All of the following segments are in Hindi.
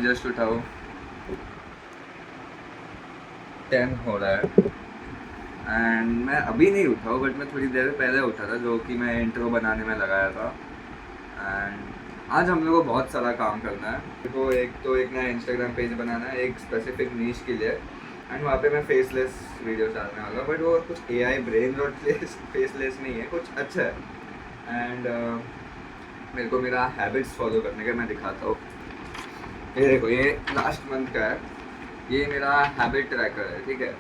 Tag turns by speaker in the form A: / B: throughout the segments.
A: जस्ट उठा हूँ, 10 हो रहा है एंड मैं अभी नहीं उठा हूँ बट मैं थोड़ी देर पहले उठा था, जो कि मैं इंट्रो बनाने में लगाया था। एंड आज हम लोग को बहुत सारा काम करना है। देखो, एक नया इंस्टाग्राम पेज बनाना है एक स्पेसिफिक नीश के लिए, एंड वहाँ पे मैं फेसलेस वीडियो डालने वाला हूँ, बट वो कुछ AI ब्रेन रॉट फेसलेस नहीं है, कुछ अच्छा है। एंड मेरे को मेरा हैबिट्स फॉलो करने का मैं दिखाता हूँ। ये देखो, ये लास्ट मंथ का है, ये मेरा हैबिट ट्रैकर है, ठीक है।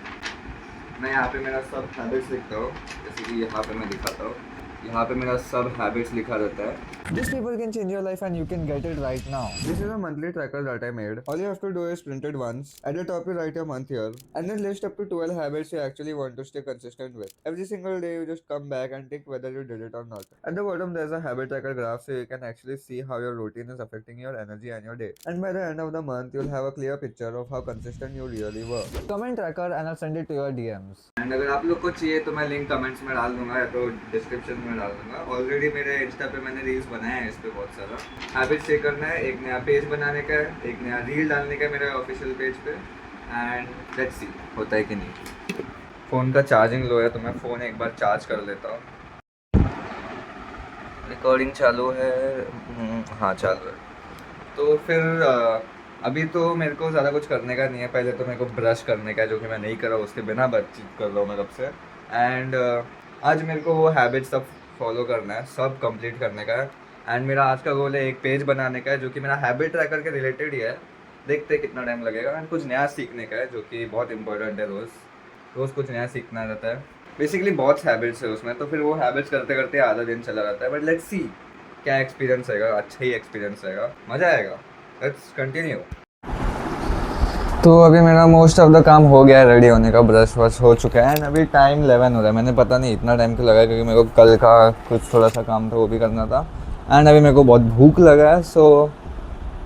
A: मैं यहाँ पे मेरा सब हैबिट्स लिखता हूँ, जैसे कि यहाँ पे मैं दिखाता हूँ, यहाँ पे मेरा सब हैबिट्स लिखा रहता है। These people can change your life and you can get it right now. This is a monthly tracker that I made. All you have to do is print it once. At the top you write your month here and then list up to 12 habits you actually want to stay consistent with. Every single day you just come back and tick whether you did it or not. At the bottom there's a habit tracker graph so you can actually see how your routine is affecting your energy and your day. And by the end of the month you'll have a clear picture of how consistent you really were. Comment tracker and I'll send it to your DMs. And अगर आप लोग को चाहिए तो मैं लिंक कमेंट्स में डाल दूंगा या तो डिस्क्रिप्शन में डाल दूंगा। ऑलरेडी मेरे इंस्टा पे मैंने रील्स बनाया है इस पे बहुत सारा। हैबिट से करना है, एक नया पेज बनाने का है, एक नया रील डालने का है मेरे ऑफिशियल पेज पे, एंड लेट्स सी होता है कि नहीं। फ़ोन का चार्जिंग लो है तो मैं फ़ोन एक बार चार्ज कर लेता हूँ। रिकॉर्डिंग चालू है, हाँ चालू है। तो फिर अभी तो मेरे को ज़्यादा कुछ करने का नहीं है, पहले तो मेरे को ब्रश करने का है जो कि मैं नहीं कर रहा हूँ, उसके बिना बातचीत कर रहा हूँ मैं कब से। एंड आज मेरे को वो हैबिट सब फॉलो करना है, सब कंप्लीट करने का है। एंड मेरा आज का गोल है एक पेज बनाने का है जो कि मेरा हैबिट ट्रैकर के रिलेटेड ही है। देखते कितना टाइम लगेगा। एंड कुछ नया सीखने का है जो कि बहुत इंपॉर्टेंट है, रोज़ कुछ नया सीखना रहता है। बेसिकली बहुत हैबिट्स है उसमें, तो फिर वो हैबिट्स करते करते आधा दिन चला जाता है। बट लेट्स सी क्या एक्सपीरियंस रहेगा, अच्छा ही एक्सपीरियंस रहेगा, मज़ा आएगा। Let's continue. तो अभी मेरा मोस्ट ऑफ द काम हो गया है, रेडी होने का, ब्रश वश हो चुका है। एंड अभी टाइम 11 हो रहा है। मैंने पता नहीं इतना टाइम क्यों लगा, क्योंकि मेरे को कल का कुछ थोड़ा सा काम था वो भी करना था। एंड अभी मेरे को बहुत भूख लगा है, सो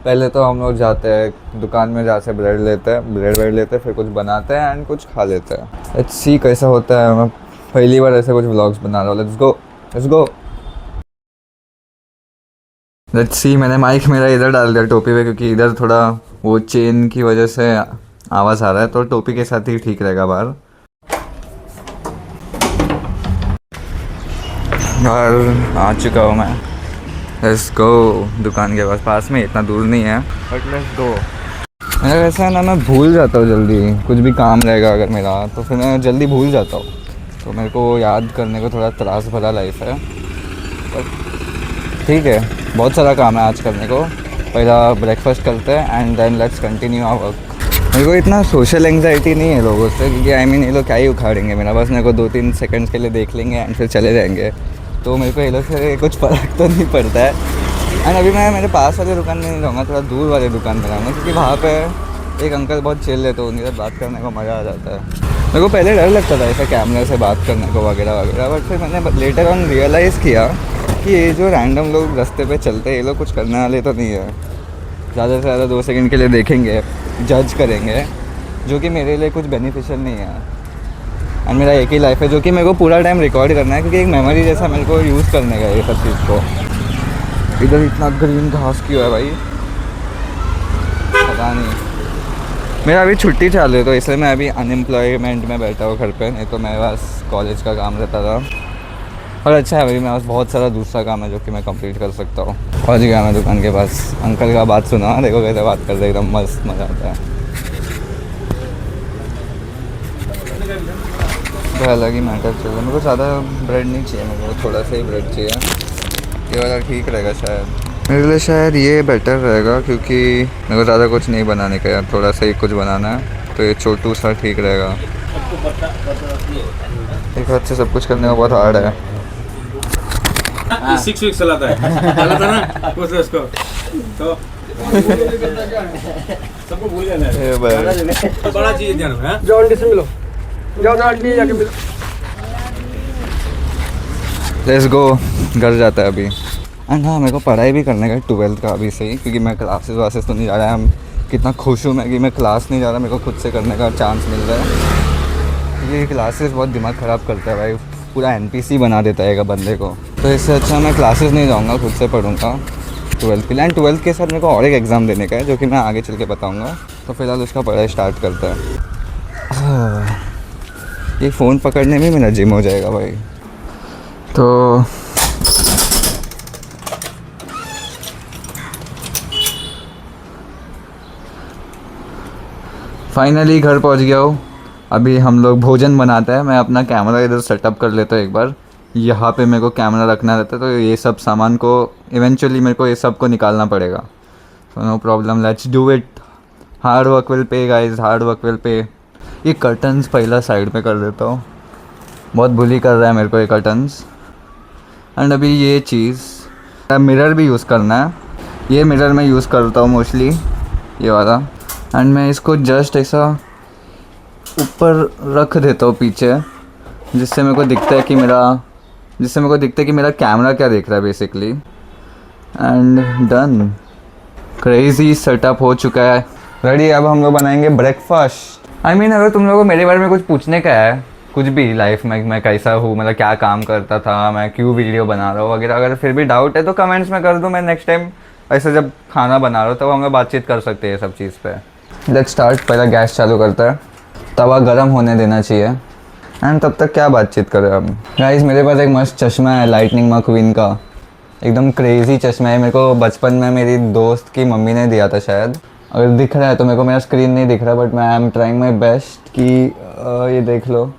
A: पहले तो हम लोग जाते हैं दुकान में, जहाँ से ब्रेड लेते हैं, फिर कुछ बनाते हैं एंड कुछ खा लेते हैं। लेट्स सी कैसा होता है। मैं पहली बार ऐसे कुछ व्लॉग्स बना रहा हूँ। Let's go. लेट्स सी, मैंने माइक मेरा इधर डाल दिया टोपी पे, क्योंकि इधर थोड़ा वो चेन की वजह से आवाज़ आ रहा है, तो टोपी के साथ ही ठीक रहेगा बाहर। बाहर आ चुका हूँ मैं। Let's go. दुकान के पास में, इतना दूर नहीं है, बट लेट्स गो। मेरा वैसा है ना, मैं भूल जाता हूँ जल्दी, कुछ भी काम रहेगा अगर मेरा तो फिर मैं जल्दी भूल जाता हूँ। तो मेरे को याद करने को थोड़ा त्रास भरा लाइफ है, बट ठीक है। बहुत सारा काम है आज करने को। पहला ब्रेकफास्ट करते हैं and then let's continue our work. मेरे को इतना सोशल एंग्जाइटी नहीं है लोगों से, क्योंकि आई मीन ये लोग क्या ही उखाड़ेंगे मेरा, बस मेरे को 2-3 सेकंड्स के लिए देख लेंगे एंड फिर चले जाएंगे। तो मेरे को ये लोग से कुछ फ़र्क तो नहीं पड़ता है। एंड अभी मैं मेरे पास वाले दुकान में नहीं रहूँगा, थोड़ा दूर वाले दुकान में रहूँगा, क्योंकि वहाँ पर एक अंकल बहुत चिल है, तो उनके साथ बात करने को मज़ा आ जाता है। मेरे को पहले डर लगता था ऐसा कैमरे से बात करने को वगैरह वगैरह, बट फिर मैंने लेटर ऑन रियलाइज़ किया कि ये जो रैंडम लोग रास्ते पे चलते हैं, ये लोग कुछ करने वाले तो नहीं है। ज़्यादा से ज़्यादा 2 सेकंड के लिए देखेंगे, जज करेंगे, जो कि मेरे लिए कुछ बेनिफिशियल नहीं है। एंड मेरा एक ही लाइफ है जो कि मेरे को पूरा टाइम रिकॉर्ड करना है, क्योंकि एक मेमोरी जैसा मेरे को यूज़ करने का ये सब चीज़ को। इधर इतना ग्रीन घास क्यों है भाई, पता नहीं। मेरा अभी छुट्टी चालू है, तो इसलिए मैं अभी अनएम्प्लॉयमेंट में बैठा हूँ घर पे, नहीं तो मेरे पास कॉलेज का काम रहता था। और अच्छा है भाई, मेरे पास बहुत सारा दूसरा काम है जो कि मैं कंप्लीट कर सकता हूँ। पहुँच गया मैं दुकान के पास। अंकल का बात सुना, देखो कैसे बात कर रहे, एकदम मस्त, मज़ा आता है। तो अलग ही मैटर चल रहा है। मेरे को ज़्यादा ब्रेड नहीं चाहिए, मेरे को थोड़ा सा ही ब्रेड चाहिए। ये वाला ठीक रहेगा शायद मेरे लिए, शायद ये बेटर रहेगा, क्योंकि मेरे को ज़्यादा कुछ नहीं बनाने का यार, थोड़ा सा ही कुछ बनाना है, तो ये छोटू सा ठीक रहेगा। एक हाथ से सब कुछ करने का बहुत हार्ड है।
B: 6 वीक चलाता था ना, उसको तो सबको भूल जाना है। बड़ा चीज ध्यान में,
C: जाओ आंटी से मिलो, जाओ आंटी जाके मिलो।
A: Let's go. घर जाता है अभी। एंड हाँ, मेरे को पढ़ाई भी करने का 12th का अभी से ही, क्योंकि मैं क्लासेस वासेस तो नहीं जा रहा है। कितना खुश हूँ मैं कि मैं क्लास नहीं जा रहा, मेरे को खुद से करने का चांस मिल रहा है। क्योंकि क्लासेस बहुत दिमाग ख़राब करता है भाई, पूरा NPC बना देता है एक बंदे को। तो इससे अच्छा मैं क्लासेस नहीं जाऊँगा, खुद से पढ़ूँगा। 12th के लिए। एंड 12th के साथ मेरे को और एक एग्ज़ाम देने का है जो कि मैं आगे चल के बताऊँगा। तो फिलहाल उसका पढ़ाई स्टार्ट करता है। ये फ़ोन पकड़ने में मेरा जिम हो जाएगा भाई। तो फाइनली घर पहुंच गया हूँ। अभी हम लोग भोजन बनाते हैं। मैं अपना कैमरा इधर सेटअप कर लेता हूँ एक बार। यहाँ पे मेरे को कैमरा रखना रहता है, तो ये सब सामान को इवेंचुअली मेरे को ये सब को निकालना पड़ेगा। So no problem, let's do it. Hard work will pay guys, hard work will pay. ये कर्टन्स पहला साइड में कर देता हूँ, बहुत बुली कर रहा है मेरे को ये कर्टन्स। एंड अभी ये चीज़ मिरर भी यूज़ करना है। ये मिरर मैं यूज़ करता हूँ मोस्टली, ये वाला। एंड मैं इसको जस्ट ऐसा ऊपर रख देता हूँ पीछे, जिससे मेरे को दिखता है कि मेरा कैमरा क्या देख रहा है basically. And done, crazy setup हो चुका है, रेडी। अब हम लोग बनाएंगे ब्रेकफास्ट। आई मीन अगर तुम लोगों को मेरे बारे में कुछ पूछने का है, कुछ भी लाइफ में, मैं कैसा हूँ, मतलब क्या काम करता था, मैं क्यों वीडियो बना रहा हूँ वगैरह, अगर फिर भी डाउट है तो कमेंट्स में कर दूँ। मैं नेक्स्ट टाइम ऐसा जब खाना बना रहा हूँ तब हम लोग बातचीत कर सकते हैं सब चीज़ पे। Let's start. पहला गैस चालू करता है, तवा गर्म होने देना चाहिए। एंड तब तक क्या बातचीत करें हम। गाइस मेरे पास एक मस्त चश्मा है लाइटनिंग मक्वीन का, एकदम क्रेज़ी चश्मा है। मेरे को बचपन में मेरी दोस्त की मम्मी ने दिया था शायद। अगर दिख रहा है तो मेरे को मेरा स्क्रीन नहीं दिख रहा, बट मैं I am trying my best कि ये देख लो,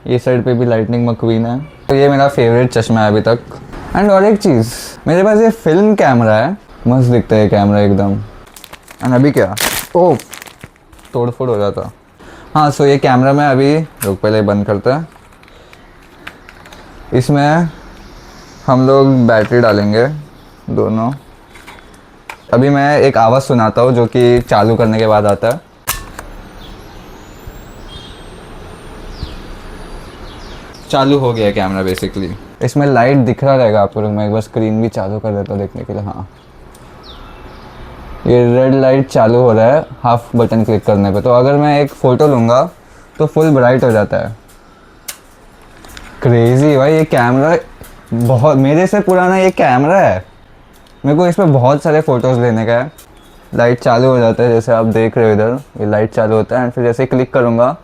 A: ये साइड पे भी लाइटनिंग मक्वीन है। तो ये मेरा फेवरेट चश्मा है अभी तक। एंड और एक चीज़, मेरे पास ये फिल्म कैमरा है, मस्त दिखता है ये कैमरा एकदम। एंड अभी क्या, ओह तोड़ फोड़ हो रहा था। हाँ सो ये कैमरा में अभी रुक, पहले बंद करते हैं। इसमें हम लोग बैटरी डालेंगे दोनों। अभी मैं एक आवाज़ सुनाता हूँ जो कि चालू करने के बाद आता है। चालू हो गया कैमरा बेसिकली। इसमें लाइट दिख रहा रहेगा आपको, मैं एक बार स्क्रीन भी चालू कर देता हूँ देखने के लिए। हाँ ये रेड लाइट चालू हो रहा है हाफ बटन क्लिक करने पे। तो अगर मैं एक फ़ोटो लूँगा तो फुल ब्राइट हो जाता है। क्रेज़ी भाई, ये कैमरा बहुत मेरे से पुराना ये कैमरा है। मेरे को इस पर बहुत सारे फ़ोटोज़ लेने का है। लाइट चालू हो जाता है जैसे आप देख रहे हो इधर, ये लाइट चालू होता है एंड फिर जैसे क्लिक करूँगा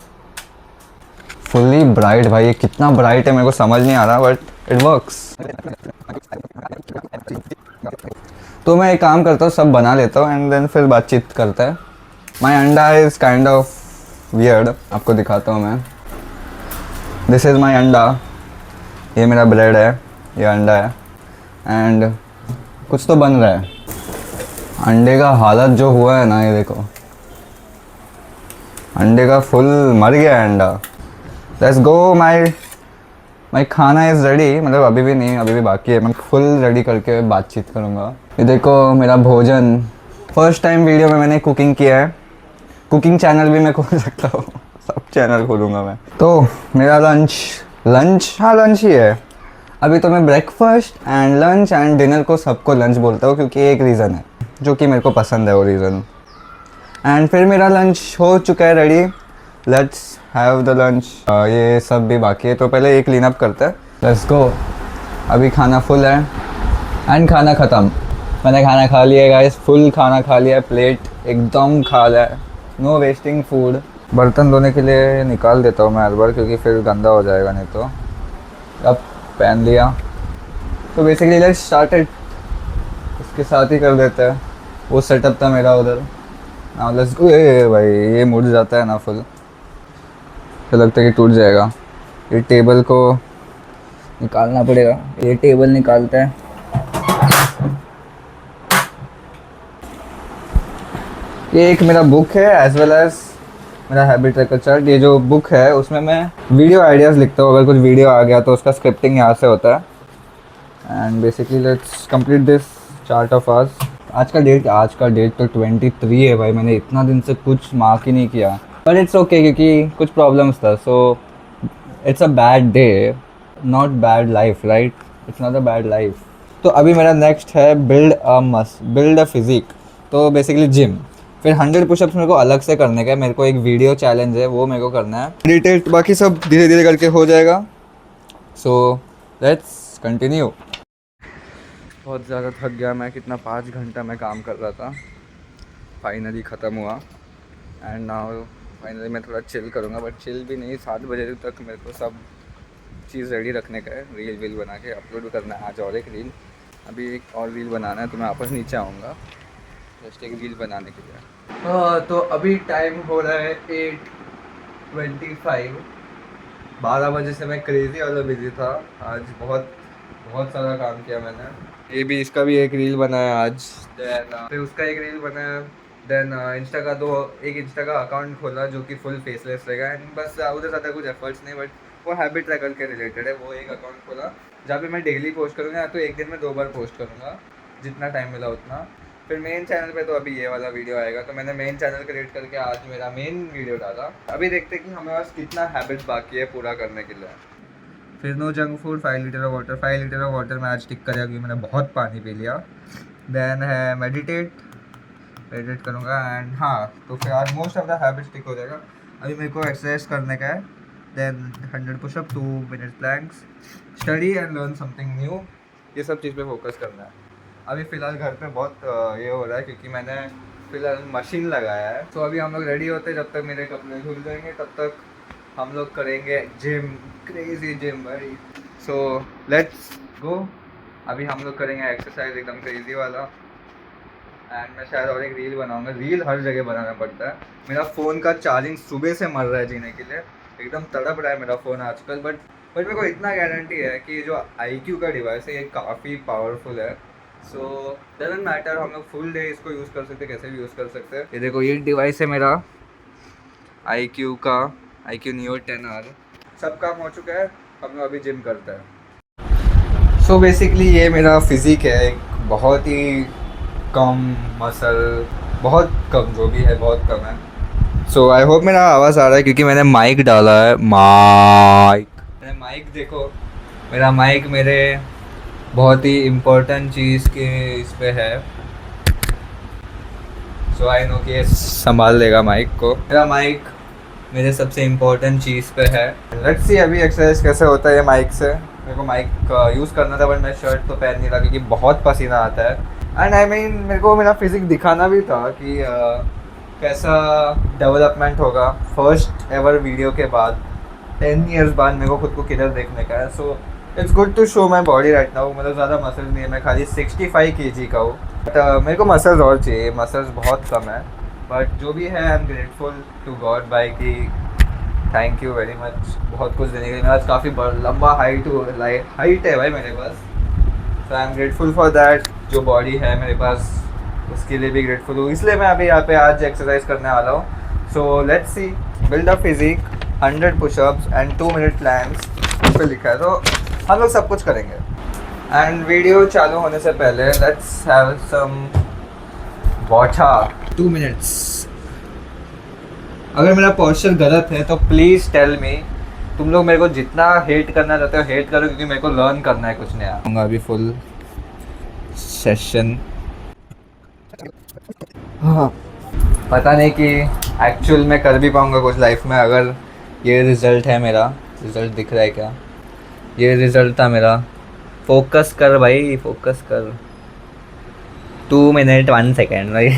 A: फुल्ली ब्राइट। भाई ये कितना ब्राइट है मेरे को समझ नहीं आ रहा, बट इट वर्क्स। तो मैं एक काम करता हूँ, सब बना लेता हूँ एंड देन फिर बातचीत करता है। माई अंडा इज़ काइंड ऑफ वियर्ड, आपको दिखाता हूँ मैं। दिस इज़ माई अंडा, ये मेरा ब्रेड है, ये अंडा है। एंड कुछ तो बन रहा है। अंडे का हालत जो हुआ है ना, ये देखो, अंडे का फुल मर गया है अंडा। लेट्स गो, माई खाना इज़ रेडी। मतलब अभी भी नहीं, अभी भी बाकी है। मैं फुल रेडी करके बातचीत करूँगा। ये देखो मेरा भोजन। फर्स्ट टाइम वीडियो में मैंने कुकिंग किया है। कुकिंग चैनल भी मैं खोल सकता हूँ, सब चैनल खोलूँगा मैं। तो मेरा लंच हाँ लंच ही है। अभी तो मैं breakfast and lunch and dinner को सबको लंच बोलता हूँ, क्योंकि एक रीज़न है जो कि मेरे को पसंद है, वो रीज़न। एंड फिर मेरा लंच हो चुका है ready. Let's have the lunch. ये सब भी बाकी है, तो पहले ये क्लीन अप करते हैं। Let's go. अभी खाना फुल है एंड खाना ख़त्म। मैंने खाना खा लिया गाइस, फुल खाना खा लिया, प्लेट एकदम खाली है, नो वेस्टिंग फूड। बर्तन धोने के लिए निकाल देता हूँ मैं हर बार, क्योंकि फिर गंदा हो जाएगा नहीं तो। अब पहन लिया तो बेसिकली लेट्स स्टार्ट इट, इसके साथ ही कर देते हैं। वो सेटअप था मेरा उधर। Now let's go. भाई ये मुड़ जाता है ना फुल, तो लगता है कि टूट जाएगा। ये टेबल को निकालना पड़ेगा, ये टेबल निकालते हैं। ये एक मेरा बुक है एज वेल एज मेरा हैबिट ट्रैकर चार्ट। ये जो बुक है उसमें मैं वीडियो आइडियाज़ लिखता हूँ। अगर कुछ वीडियो आ गया तो उसका स्क्रिप्टिंग यहाँ से होता है। And basically let's complete this chart of hours. आज का डेट तो 23 है भाई। मैंने इतना दिन से कुछ मार्क ही नहीं किया, बट इट्स ओके क्योंकि कुछ प्रॉब्लम्स था। So it's a bad day, not bad life, right? It's not a bad life. तो अभी मेरा नेक्स्ट है बिल्ड अ फिजिक, तो बेसिकली जिम। फिर 100 पुशअप्स मेरे को अलग से करने का है। मेरे को एक वीडियो चैलेंज है, वो मेरे को करना है। मेडिटेट, बाकी सब धीरे धीरे करके हो जाएगा। So let's continue. बहुत ज़्यादा थक गया मैं, कितना 5 घंटा मैं काम कर रहा था, फाइनली ख़त्म हुआ। एंड नाउ फाइनली मैं थोड़ा चिल करूँगा, बट चिल भी नहीं, 7 बजे तक मेरे को सब चीज़ रेडी रखने का है। रील वील बना के अपलोड करना है आज, और एक रील, अभी एक और रील बनाना है, तो मैं वापस नीचे आऊँगा जस्ट एक रील बनाने के लिए। तो अभी टाइम हो रहा है 8:25। 12 बजे से मैं क्रेज़ी वाला बिजी था आज, बहुत बहुत सारा काम किया मैंने। ये भी, इसका भी एक रील बनाया आज, फिर उसका एक रील बनाया, देन इंस्टा का एक इंस्टा का अकाउंट खोला जो कि फुल फेसलेस रहेगा, एंड बस उधर ज़्यादा कुछ एफर्ट्स नहीं, बट वो हैबिट ट्रैकर के रिलेटेड है। वो एक अकाउंट खोला जहाँ पे मैं डेली पोस्ट करूँगा, या तो एक दिन में 2 बार पोस्ट करूँगा, जितना टाइम मिला उतना। फिर मेन चैनल पे तो अभी ये वाला वीडियो आएगा, तो मैंने मेन चैनल क्रिएट करके आज मेरा मेन वीडियो डाला। अभी देखते हैं कि हमारे पास कितना हैबिट बाकी है पूरा करने के लिए। फिर no junk food, 5 litre of water. 5 litre of water मैं आज टिक करेगा क्योंकि मैंने बहुत पानी पी लिया। देन है मेडिटेट करूँगा, एंड हाँ, तो फिर आज most of the habit tick हो जाएगा। अभी मेरे को एक्सरसाइज करने का है, then 100 pushup, 2 minute planks, study and learn something new, ये सब चीज़ पे फोकस करना है। अभी फ़िलहाल घर पे बहुत ये हो रहा है क्योंकि मैंने फ़िलहाल मशीन लगाया है। तो अभी हम लोग रेडी होते हैं, जब तक मेरे कपड़े धुल जाएंगे तब तक हम लोग करेंगे जिम, क्रेज़ी जिम भाई। So let's go. अभी हम लोग करेंगे एक्सरसाइज एकदम क्रेज़ी वाला, एंड मैं शायद और एक रील बनाऊंगा। रील हर जगह बनाना पड़ता है। मेरा फ़ोन का चार्जिंग सुबह से मर रहा है जीने के लिए, एकदम तड़प रहा है मेरा फ़ोन आजकल। बट मेरे को इतना गारंटी है कि जो iQOO का डिवाइस है ये काफ़ी पावरफुल है। सो डजंट मैटर, हम लोग फुल डे इसको यूज़ कर सकते, कैसे भी यूज़ कर सकते हैं। ये देखो, ये डिवाइस है मेरा iQOO का, iQOO Neo 10R। सब काम हो चुका है, हम लोग अभी जिम करते हैं। सो बेसिकली ये मेरा फिज़िक है, एक बहुत ही कम मसल, बहुत कम, जो भी है बहुत कम है। सो आई होप मेरा आवाज़ आ रहा है क्योंकि मैंने माइक डाला है। माइक देखो, मेरा माइक मेरे बहुत ही इम्पोर्टेंट चीज़ के इस पे है। सो आई नो कि ये संभाल लेगा माइक को। मेरा माइक मेरे सबसे इम्पोर्टेंट चीज़ पे है। लेट्स सी अभी एक्सरसाइज कैसे होता है ये माइक से। मेरे को माइक यूज़ करना था, बट मैं शर्ट तो पहन नहीं रहा क्योंकि बहुत पसीना आता है। एंड आई मीन मेरे को मेरा फिजिक दिखाना भी था कि कैसा डेवलपमेंट होगा फर्स्ट एवर वीडियो के बाद, 10 ईयर्स बाद मेरे को खुद को किधर देखने का है। So it's good to show my body right now. मतलब ज़्यादा मसल नहीं है, मैं खाली 65 kg का हूँ, बट मेरे को मसल्स और चाहिए, मसल्स बहुत कम है। बट जो भी है, I am grateful to God भाई कि थैंक यू वेरी मच बहुत कुछ देने के लिए। मेरा काफ़ी लंबा हाइट है भाई मेरे पास, so I am grateful for that. जो बॉडी है मेरे पास उसके लिए भी ग्रेटफुल हूँ, इसलिए मैं अभी यहाँ पे आज एक्सरसाइज करने वाला हूँ। So let's see, build a physique, 100 pushups and 2 minute planks, उस पर लिखा है, तो हम लोग सब कुछ करेंगे। एंड वीडियो चालू होने से पहले let's have some water, 2 minutes. अगर मेरा पोस्चर गलत है तो प्लीज़ टेल मी। तुम लोग मेरे को जितना हेट करना चाहते हो हेट करो, क्योंकि मेरे को लर्न करना है कुछ नया। अभी फुल सेशन, हाँ, पता नहीं कि एक्चुअल में कर भी पाऊँगा कुछ लाइफ में। अगर ये रिज़ल्ट है मेरा, रिज़ल्ट दिख रहा है क्या? ये रिज़ल्ट था मेरा। फोकस कर भाई, फोकस कर। 2 मिनट 1 सेकेंड भाई।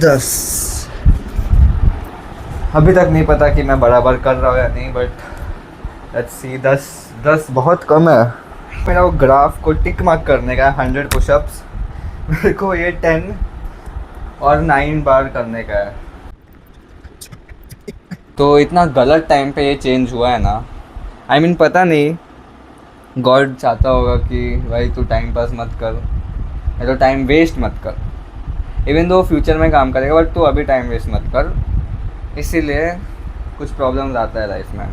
A: 10। अभी तक नहीं पता कि मैं बराबर कर रहा हूँ या नहीं, बट लेट्स सी। 10 बहुत कम है। मेरा वो ग्राफ को टिक मार्क करने का है, 100 पुशअप्स। मेरे को ये 10 और 9 बार करने का है। तो इतना गलत टाइम पे ये चेंज हुआ है ना, आई मीन पता नहीं, गॉड चाहता होगा कि भाई तू टाइम पास मत कर, या तो टाइम वेस्ट मत कर। इवन दो फ्यूचर में काम करेगा, बट तू अभी टाइम वेस्ट मत कर। इसीलिए कुछ प्रॉब्लम्स आता है लाइफ में।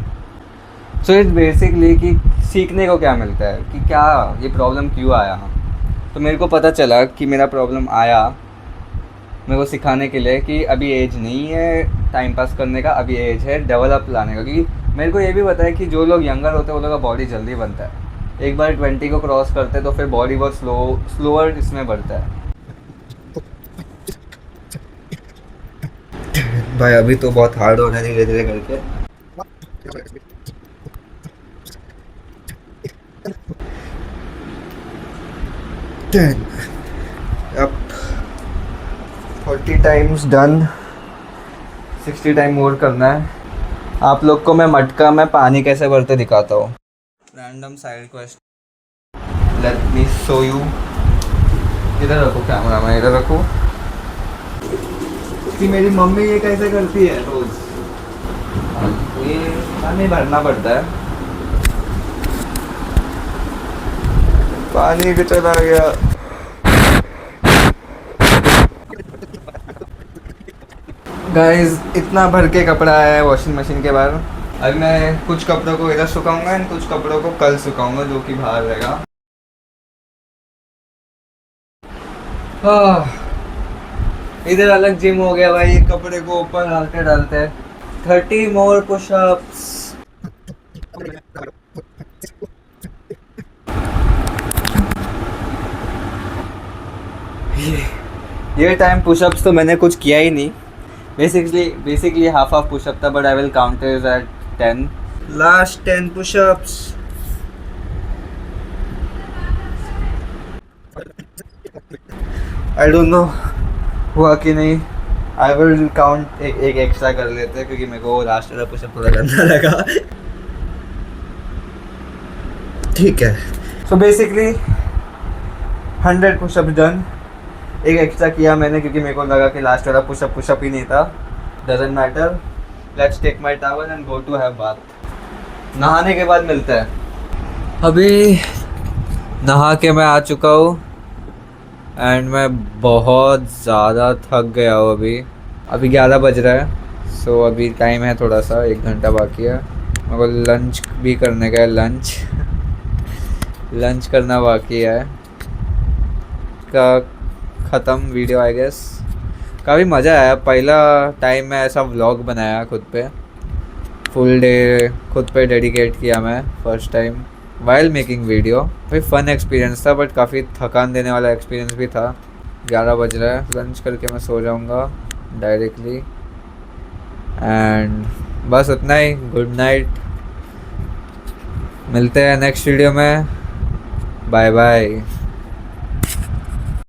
A: सो इट्स बेसिकली कि सीखने को क्या मिलता है कि क्या ये प्रॉब्लम क्यों आया। तो मेरे को पता चला कि मेरा प्रॉब्लम आया मेरे को सिखाने के लिए कि अभी एज नहीं है टाइम पास करने का, अभी एज है डेवलप लाने का। क्योंकि मेरे को ये भी पता है कि जो लोग यंगर होते हैं वो लोग का बॉडी जल्दी बनता है। एक बार 20 को क्रॉस करते हैं तो फिर बॉडी बहुत स्लोअर इसमें बढ़ता है। भाई अभी तो बहुत हार्ड हो रहा है धीरे धीरे करके। 10 up 40 times done 60 time more करना है। आप लोग को मैं मटका में पानी कैसे भरते दिखाता हूँ। Random side question, let me show you. इधर रखो कैमरा, मैं इधर रखूँ कि मेरी मम्मी ये कैसे करती है रोज। ये पानी भरना पड़ता है। पानी भी चला गया। गाइस इतना भर के कपड़ा है वॉशिंग मशीन के बाहर। अभी मैं कुछ कपड़ों को इधर सुखाऊंगा एंड कुछ कपड़ों को कल सुखाऊंगा जो कि बाहर रहेगा। इधर अलग जिम हो गया भाई, कपड़े को ऊपर डालते डालते 30 मोर पुशअप्स। ये टाइम पुशअप्स तो मैंने कुछ किया ही नहीं। बेसिकली हाफ पुशअप था, but I will count it at 10। Last 10 pushups. I don't know हुआ कि नहीं। आई विल काउंट, एक एक्स्ट्रा कर लेते हैं क्योंकि मेरे को लास्ट वाला पुशअप पूरा करना लगा। ठीक है, सो बेसिकली 100 पुशअप डन। एक एक्स्ट्रा किया मैंने क्योंकि मेरे को लगा कि लास्ट वाला पुशअप ही नहीं था। Doesn't matter, let's take my towel and go to have bath. नहाने के बाद मिलते हैं। अभी नहा के मैं आ चुका हूँ एंड मैं बहुत ज़्यादा थक गया हूँ। अभी 11 बज रहा है। सो अभी टाइम है थोड़ा सा, 1 घंटा बाकी है। मेरे को लंच भी करने का है। लंच करना बाकी है। का ख़त्म वीडियो आई गेस। काफ़ी मज़ा आया। पहला टाइम मैं ऐसा व्लॉग बनाया खुद पे, फुल डे खुद पे डेडिकेट किया मैं first time while making video. काफ़ी फ़न एक्सपीरियंस था बट काफ़ी थकान देने वाला एक्सपीरियंस भी था। 11 बज रहा है, लंच करके मैं सो जाऊँगा डायरेक्टली एंड बस उतना ही। गुड नाइट, मिलते हैं नेक्स्ट वीडियो में। Bye bye.